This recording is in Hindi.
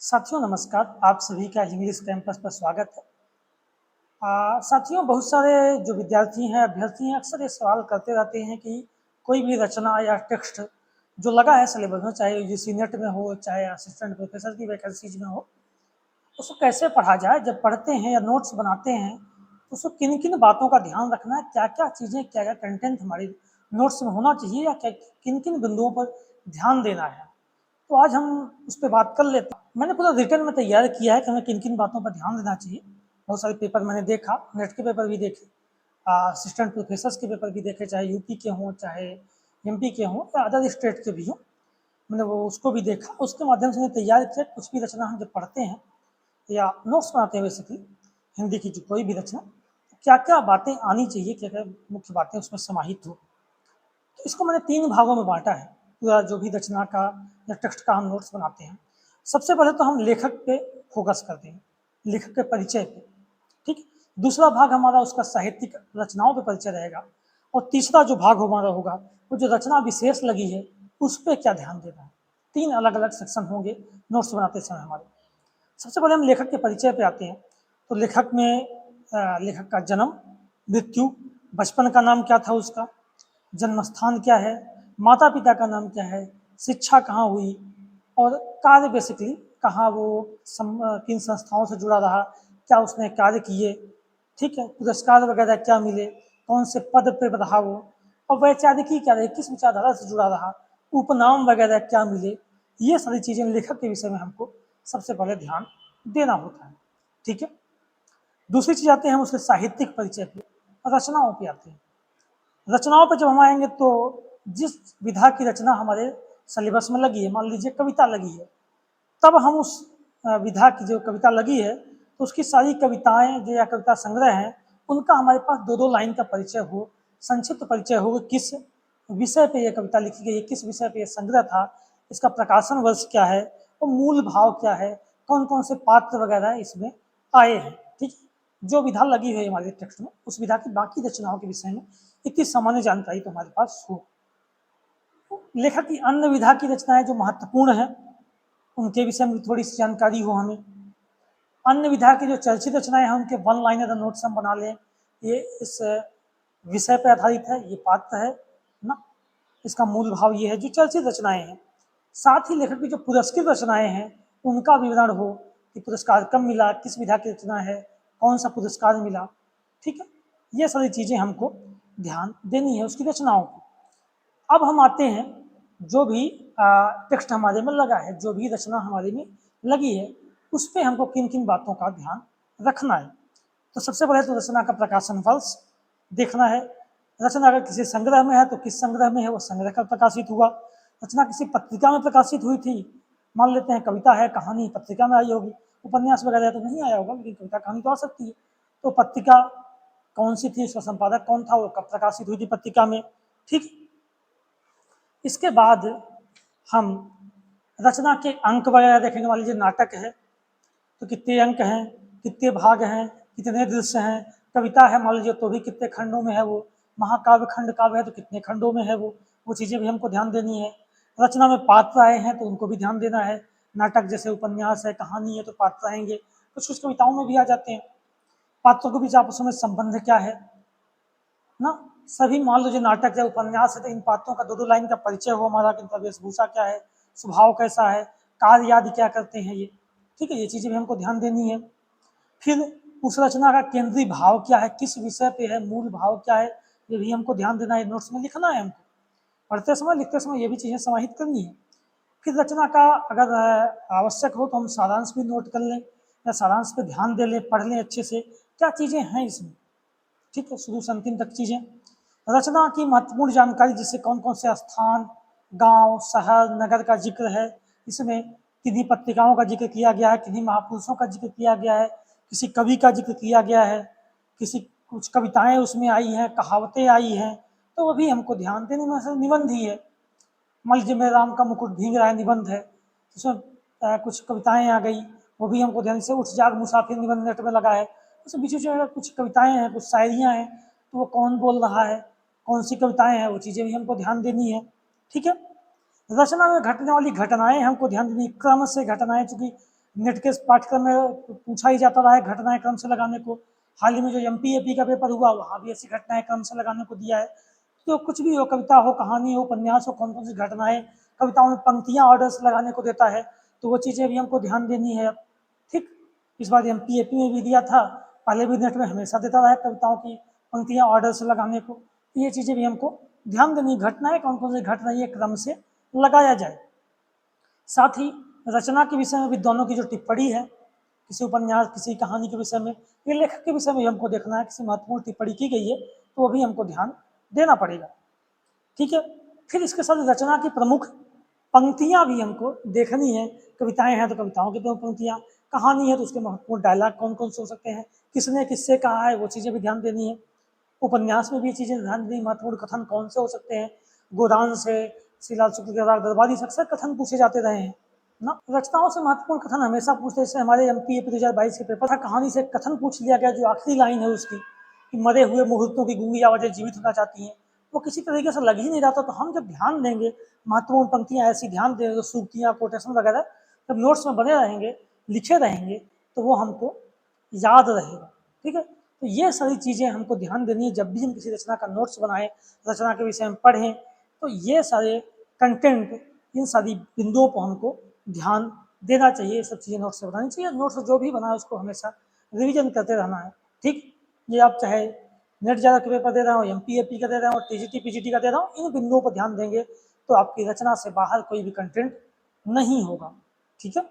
साथियों नमस्कार, आप सभी का इंग्लिश कैंपस पर स्वागत है। साथियों बहुत सारे जो विद्यार्थी हैं, अभ्यर्थी हैं, अक्सर ये सवाल करते रहते हैं कि कोई भी रचना या टेक्स्ट जो लगा है सिलेबस में, चाहे यूजीसी नेट में हो, चाहे असिस्टेंट प्रोफेसर की वैकेंसीज में हो, उसको कैसे पढ़ा जाए। जब पढ़ते हैं या नोट्स बनाते हैं तो उसको किन किन बातों का ध्यान रखना है, क्या क्या चीज़ें, क्या क्या कंटेंट हमारी नोट्स में होना चाहिए या क्या किन किन बिंदुओं पर ध्यान देना है। तो आज हम उस पर बात कर लेते हैं। मैंने पूरा रिटर्न में तैयार किया है कि हमें किन किन बातों पर ध्यान देना चाहिए। बहुत सारे पेपर मैंने देखा, नेट के पेपर भी देखे, असिस्टेंट प्रोफेसर्स के पेपर भी देखे, चाहे यूपी के हों, चाहे एमपी के हों या अदर स्टेट के भी हों। मैंने वो उसको भी देखा, उसके माध्यम से मैंने तैयार किया। कुछ भी रचना हम जब पढ़ते हैं या नोट्स बनाते हैं बेसिकली, हिंदी की जो कोई भी रचना, क्या क्या बातें आनी चाहिए, क्या क्या मुख्य बातें उसमें समाहित हो। तो इसको मैंने 3 भागों में बाँटा है। पूरा जो भी रचना का या टेक्स्ट का हम नोट्स बनाते हैं, सबसे पहले तो हम लेखक पे फ़ोकस करते हैं, लेखक के परिचय पे, ठीक है? दूसरा भाग हमारा उसका साहित्यिक रचनाओं पे परिचय रहेगा और तीसरा जो भाग हमारा होगा, वो जो रचना विशेष लगी है, उस पे क्या ध्यान देना है। 3 अलग-अलग सेक्शन होंगे नोट्स बनाते समय हमारे। सबसे पहले हम लेखक के परिचय पे आते हैं। तो लेखक में लेखक का जन्म, मृत्यु, बचपन का नाम क्या था उसका, जन्म स्थान क्या है, माता पिता का नाम क्या है, शिक्षा कहाँ हुई और कार्य बेसिकली कहाँ वो किन संस्थाओं से जुड़ा रहा, क्या उसने कार्य किए, ठीक है, पुरस्कार वगैरह क्या मिले, कौन से पद पे रहा वो, और वैचारिकी क्या रही, किस विचारधारा से जुड़ा रहा, उपनाम वगैरह क्या मिले। ये सारी चीज़ें लेखक के विषय में हमको सबसे पहले ध्यान देना होता है, ठीक है। दूसरी चीज़ आते हैं हम उसके साहित्यिक परिचय पे, रचनाओं पे आते हैं। रचनाओं पे जब हम आएंगे तो जिस विधा की रचना हमारे सिलेबस में लगी है, मान लीजिए कविता लगी है, तब हम उस विधा की जो कविता लगी है तो उसकी सारी कविताएं जो या कविता संग्रह हैं, उनका हमारे पास दो दो लाइन का परिचय हो, संक्षिप्त परिचय हो, किस विषय पे ये कविता लिखी गई है, किस विषय पे ये संग्रह था, इसका प्रकाशन वर्ष क्या है और मूल भाव क्या है, कौन कौन से पात्र वगैरह इसमें आए हैं, ठीक है। जो विधा लगी हुई है हमारे टेक्स्ट में, उस विधा की बाकी रचनाओं के विषय में इतनी सामान्य जानकारी तो हमारे पास हो। लेखक की अन्य विधा की रचनाएं जो महत्वपूर्ण है, उनके विषय में थोड़ी सी जानकारी हो हमें। अन्य विधा की जो चर्चित रचनाएं हैं, उनके वन लाइनर नोट्स हम बना लें। ये इस विषय पर आधारित है, ये पात्र है ना, इसका मूल भाव ये है, जो चर्चित रचनाएं हैं। साथ ही लेखक की जो पुरस्कृत रचनाएं हैं, उनका विवरण हो कि पुरस्कार कब मिला, किस विधा की रचना है, कौन सा पुरस्कार मिला, ठीक है। ये सारी चीज़ें हमको ध्यान देनी है उसकी रचनाओं को। अब हम आते हैं जो भी टेक्स्ट हमारे में लगा है, जो भी रचना हमारे में लगी है, उस पर हमको किन किन बातों का ध्यान रखना है। तो सबसे पहले तो रचना का प्रकाशन वर्ष देखना है। रचना अगर किसी संग्रह में है तो किस संग्रह में है, वो संग्रह का प्रकाशित हुआ। रचना किसी पत्रिका में प्रकाशित हुई थी, मान लेते हैं कविता है, कहानी पत्रिका में आई होगी, उपन्यास वगैरह तो नहीं आया होगा, लेकिन कविता कहानी तो आ सकती है। तो पत्रिका कौन सी थी, उसका संपादक कौन था, वो कब प्रकाशित हुई थी पत्रिका में, ठीक। इसके बाद हम रचना के अंक वगैरह देखेंगे। मान लीजिए नाटक है तो कितने अंक हैं, कितने भाग हैं, कितने दृश्य हैं। कविता है मान लीजिए तो भी कितने खंडों में है वो। महाकाव्य खंड काव्य है तो कितने खंडों में है वो चीज़ें भी हमको ध्यान देनी है। रचना में पात्र आए हैं तो उनको भी ध्यान देना है। नाटक जैसे उपन्यास है, कहानी है, तो पात्र आएंगे। कुछ कुछ कविताओं में भी आ जाते हैं। पात्रों के बीच आपस में संबंध क्या है ना। सभी मान लीजिए नाटक या उपन्यास है तो इन पात्रों का दो दो लाइन का परिचय हो हमारा, कि इनका वेशभूषा क्या है, स्वभाव कैसा है, कार्य आदि क्या करते हैं ये, ठीक है। ये चीज़ें भी हमको ध्यान देनी है। फिर उस रचना का केंद्रीय भाव क्या है, किस विषय पे है, मूल भाव क्या है, ये भी हमको ध्यान देना है, नोट्स में लिखना है हमको। पढ़ते समय लिखते समय ये भी चीज़ें समाहित करनी है। फिर रचना का अगर आवश्यक हो तो हम सारांश भी नोट कर लें या सारांश पे ध्यान दे लें, पढ़ लें अच्छे से, क्या चीज़ें हैं इसमें, ठीक है, शुरू से अंतिम तक चीज़ें। रचना की महत्वपूर्ण जानकारी, जिससे कौन कौन से स्थान, गांव, शहर, नगर का जिक्र है, इसमें किन्हीं पत्रिकाओं का जिक्र किया गया है, किन्हीं महापुरुषों का जिक्र किया गया है, किसी कवि का जिक्र किया गया है, किसी कुछ कविताएं उसमें आई हैं, कहावतें आई हैं, तो वो भी हमको ध्यान देने में। से निबंध ही है, मान लीजिए मेरे राम का मुकुट भीग रहा है, निबंध है, उसमें कुछ कविताएं आ गई, वो भी हमको ध्यान से। उठ जाग मुसाफिर निबंध नेट में लगा है, उसमें बीच बीच में कुछ कविताएं हैं, कुछ शायरियाँ हैं, तो वो कौन बोल रहा है, कौन सी कविताएं हैं, वो चीज़ें भी हमको ध्यान देनी है, ठीक है। रचना में घटने वाली घटनाएं हमको ध्यान देनी, क्रम से घटनाएं, चूंकि नेट के पाठ्यक्रम में पूछा ही जाता रहा है घटनाएं क्रम से लगाने को। हाल ही में जो एमपीएपी का पेपर हुआ वहाँ भी ऐसी घटनाएं क्रम से लगाने को दिया है। तो कुछ भी हो, कविता हो, कहानी हो, उपन्यास हो, कौन कौन सी घटनाएं, कविताओं में पंक्तियां ऑर्डर से लगाने को देता है, तो वो चीज़ें भी हमको ध्यान देनी है। ठीक, इस बार एमपीएपी में भी दिया था, पहले भी नेट में हमेशा देता रहा है कविताओं की पंक्तियां ऑर्डर से लगाने को। तो ये चीज़ें भी हमको ध्यान देनी, घटनाएं कौन कौन सी घट रही है क्रम से लगाया जाए। साथ ही रचना के विषय में विद्वानों की जो टिप्पणी है, किसी उपन्यास, किसी कहानी के विषय में, ये लेखक के विषय में हमको देखना है, किसी महत्वपूर्ण टिप्पणी की गई है तो वो भी हमको ध्यान देना पड़ेगा। ठीक है, फिर इसके साथ रचना की प्रमुख पंक्तियां भी हमको देखनी है। कविताएं हैं तो कविताओं की प्रमुख पंक्तियां, कहानी है तो उसके महत्वपूर्ण डायलॉग कौन कौन से हो सकते हैं, किसने किससे कहा है, वो चीज़ें भी ध्यान देनी है। उपन्यास में भी ये चीज़ें ध्यान देनी, महत्वपूर्ण कथन कौन से हो सकते हैं, गोदान से श्रीलाल शुक्ल के राग दरबारी से अक्सर कथन पूछे जाते रहे हैं ना। रचनाओं से महत्वपूर्ण कथन हमेशा पूछते हैं। जैसे हमारे एमपीएपी 2022 के पेपर था, कहानी से कथन पूछ लिया गया, जो आखिरी लाइन है उसकी कि मरे हुए मुहूर्तों की गूंगी आवाज़ें जीवित होना चाहती हैं, वो किसी तरीके से लग ही नहीं रहा था। तो हम जब ध्यान देंगे, महत्वपूर्ण पंक्तियां ऐसी ध्यान देंगे, तो सूक्तियाँ, कोटेशन वगैरह जब नोट्स में बने रहेंगे, लिखे रहेंगे, तो वो हमको याद रहेगा। ठीक है, तो ये सारी चीज़ें हमको ध्यान देनी है जब भी हम किसी रचना का नोट्स बनाएं, रचना के विषय में पढ़ें, तो ये सारे कंटेंट, इन सारी बिंदुओं पर हमको ध्यान देना चाहिए। ये सब चीज़ें नोट्स से बनानी चाहिए। नोट्स जो भी बनाए उसको हमेशा रिवीजन करते रहना है। ठीक, ये आप चाहे नेट ज़्यादा के पेपर दे रहे हो, एमपीएपी का दे रहे हो, टीजीटी पीजीटी का दे रहा हूँ, इन बिंदुओं पर ध्यान देंगे तो आपकी रचना से बाहर कोई भी कंटेंट नहीं होगा। ठीक है।